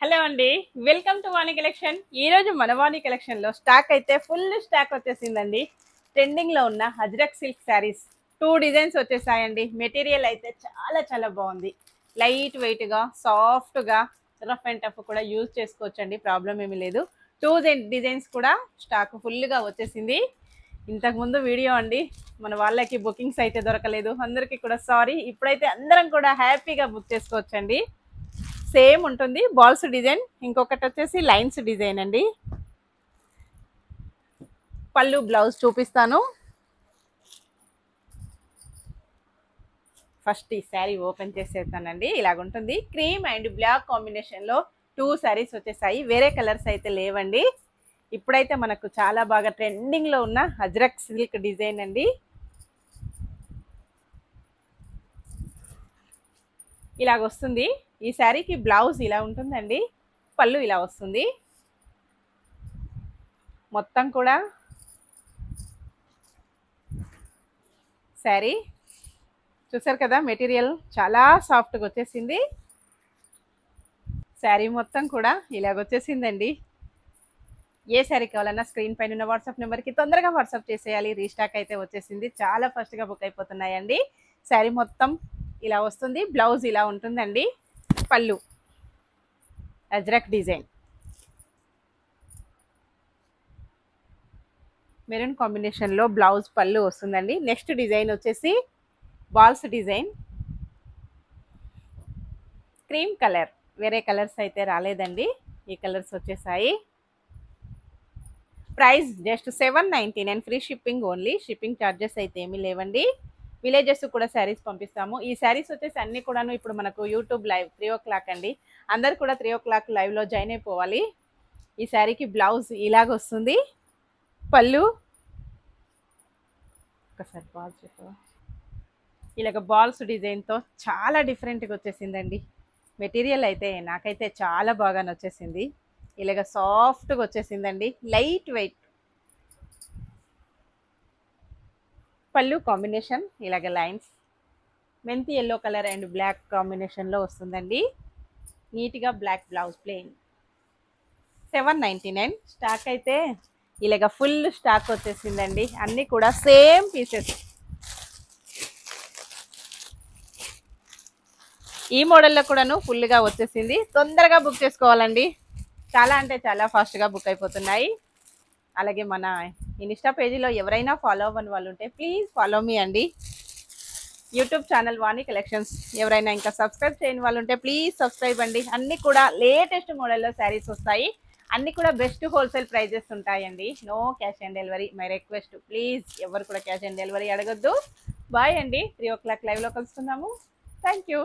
Hello అండి, welcome to Vani collection. ఈ రోజు మన వాణి కలెక్షన్ లో స్టాక్ అయితే ఫుల్ స్టాక్ వచ్చేసిందండి. ట్రెండింగ్ లో ఉన్న అజ్రక్ సిల్క్ శారీస్ 2 డిజైన్స్ వచ్చేసాయండి. మెటీరియల్ అయితే చాలా చాలా బాగుంది. లైట్ వెయిట్ గా, సాఫ్ట్ గా, రఫ్ అండ్ టఫ్ కూడా యూజ్ చేసుకోవచ్చండి. ప్రాబ్లం ఏమీ లేదు. 2 డిజైన్స్ కూడా స్టాక్ ఫుల్ గా వచ్చేసింది. ఇంతకు ముందు వీడియో అండి, మన వాళ్ళకి బుకింగ్స్ అయితే దొరకలేదు. అందరికీ కూడా సారీ. ఇప్పుడైతే అందరం కూడా హ్యాపీగా బుక్ చేసుకోవచ్చండి. సేమ్ ఉంటుంది బాల్స్ డిజైన్, ఇంకొకటి వచ్చేసి లైన్స్ డిజైన్ అండి. పళ్ళు బ్లౌజ్ చూపిస్తాను. ఫస్ట్ ఈ శారీ ఓపెన్ చేసేస్తానండి. ఇలాగుంటుంది. క్రీమ్ అండ్ బ్లాక్ కాంబినేషన్ లో 2 శారీస్ వచ్చేసాయి. వేరే కలర్స్ అయితే లేవండి. ఇప్పుడైతే మనకు చాలా బాగా ట్రెండింగ్ లో ఉన్న అజ్రక్ సిల్క్ డిజైన్ అండి. ఇలాగొస్తుంది. ఈ శారీకి బ్లౌజ్ ఇలా ఉంటుందండి. పళ్ళు ఇలా వస్తుంది. మొత్తం కూడా శారీ చూసారు కదా, మెటీరియల్ చాలా సాఫ్ట్గా వచ్చేసింది. శారీ మొత్తం కూడా ఇలాగొచ్చేసిందండి. ఏ శారీ కావాలన్నా స్క్రీన్ పైన ఉన్న వాట్సాప్ నెంబర్కి తొందరగా వాట్సాప్ చేసేయాలి. రీస్టాక్ అయితే వచ్చేసింది. చాలా ఫాస్ట్గా బుక్ అయిపోతున్నాయండి. శారీ మొత్తం ఇలా వస్తుంది. బ్లౌజ్ ఇలా ఉంటుందండి. పళ్ళు అజ్రక్ డిజైన్, మెరూన్ కాంబినేషన్లో బ్లౌజ్, పళ్ళు వస్తుందండి. నెక్స్ట్ డిజైన్ వచ్చేసి బాల్స్ డిజైన్, క్రీమ్ కలర్. వేరే కలర్స్ అయితే రాలేదండి, ఈ కలర్స్ వచ్చేసాయి. Price just 799, free shipping only. Shipping charges అయితే ఏమీ లేవండి. విలేజెస్ కూడా శారీస్ పంపిస్తాము. ఈ శారీస్ వచ్చేసి అన్ని కూడాను ఇప్పుడు మనకు యూట్యూబ్ లైవ్ 3 o'clock అండి. అందరు కూడా 3 o'clock లైవ్లో జాయిన్ అయిపోవాలి. ఈ శారీకి బ్లౌజ్ ఇలాగ వస్తుంది. పళ్ళు ఒకసారి బాల్స్ చెప్పవా, ఇలాగ బాల్స్ డిజైన్తో చాలా డిఫరెంట్గా వచ్చేసిందండి. మెటీరియల్ అయితే నాకైతే చాలా బాగా నచ్చేసింది. ఇలాగ సాఫ్ట్గా వచ్చేసిందండి, లైట్ వెయిట్. పళ్ళు కాంబినేషన్ ఇలాగ లైన్స్, మెంతి ఎల్లో కలర్ అండ్ బ్లాక్ కాంబినేషన్లో వస్తుందండి. నీట్గా బ్లాక్ బ్లౌజ్, ప్లెయిన్. 799. స్టాక్ అయితే ఇలాగ ఫుల్ స్టాక్ వచ్చేసిందండి. అన్నీ కూడా సేమ్ పీసెస్. ఈ మోడల్లో కూడాను ఫుల్గా వచ్చేసింది. తొందరగా బుక్ చేసుకోవాలండి. చాలా అంటే చాలా ఫాస్ట్గా బుక్ అయిపోతున్నాయి. అలాగే మన ఇన్స్టా పేజీలో ఎవరైనా ఫాలో అవ్వని వాళ్ళు ఉంటే ప్లీజ్ ఫాలో మీ అండి. యూట్యూబ్ ఛానల్ వాణి కలెక్షన్స్ ఎవరైనా ఇంకా సబ్స్క్రైబ్ చేయని వాళ్ళు ఉంటే ప్లీజ్ సబ్స్క్రైబ్ అండి. అన్నీ కూడా లేటెస్ట్ మోడల్లో శారీస్ వస్తాయి. అన్నీ కూడా బెస్ట్ హోల్సేల్ ప్రైజెస్ ఉంటాయండి. No cash on delivery. My request, please ఎవరు కూడా క్యాష్ ఆన్ డెలివరీ అడగొద్దు. బాయ్ అండి. 3 o'clock లైవ్లో కలుసుకుందాము. Thank you.